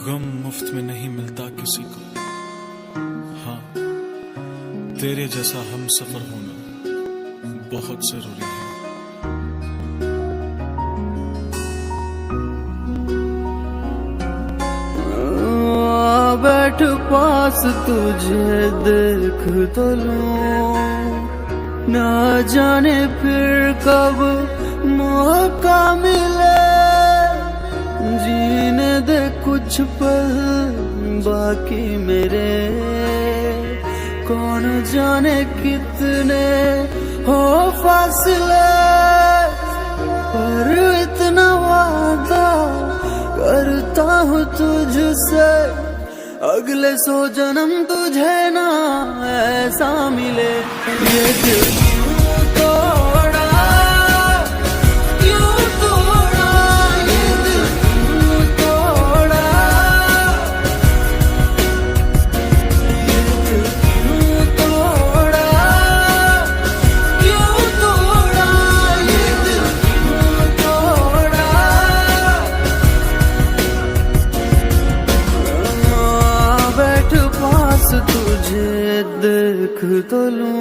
गम मुफ्त में नहीं मिलता किसी को। हाँ, तेरे जैसा हम सफर होना बहुत जरूरी है। बैठ पास तुझे देख तो लूं, ना जाने फिर कब मौका मिले, जीने दे कुछ पल बाकी मेरे, कौन जाने कितने हो फासले, पर इतना वादा करता हूँ तुझसे, अगले 100 जन्म तुझे ना ऐसा मिले। ये दिल क्यों तोड़ा, क्यों तोड़ा, ये दिल क्यों तोड़ा, ये दिल क्यों तोड़ा, क्यों तोड़ा, ये दिल क्यों तोड़ा। बैठ पास तुझे देख तो लूं,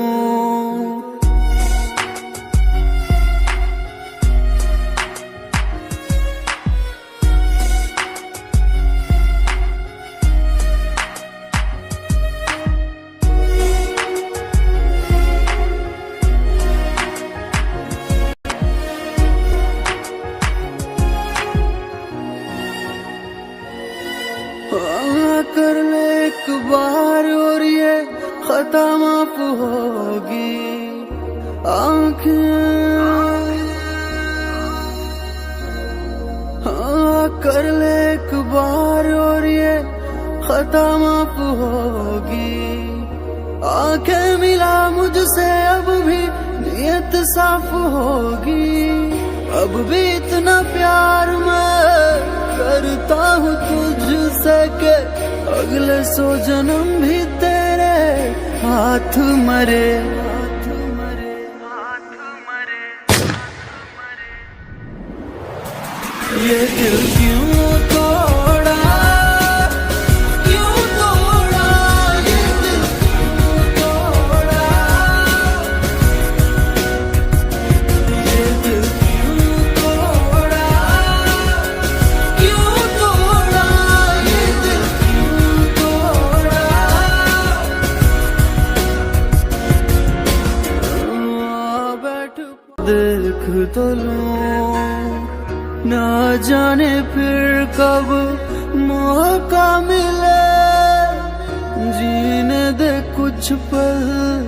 कर ले एक बार और ये खता माफ होगी, आँखें कर ले एक बार और ये खता माफ होगी, आँखें मिला मुझसे अब भी नियत साफ होगी, अब भी इतना प्यार मैं करता हूँ तुझसे के अगले 100 जन्म भी तेरे हाथ मरे। ये दिल क्यों तोड़ा, क्यों तोड़ा, ये दिल क्यों तोड़ा, ये दिल क्यों तोड़ा, क्यों तोड़ा, ये दिल क्यों तोड़ा। बैठ देख तो लूं, ना जाने फिर कब मौका मिले, जीने दे कुछ पल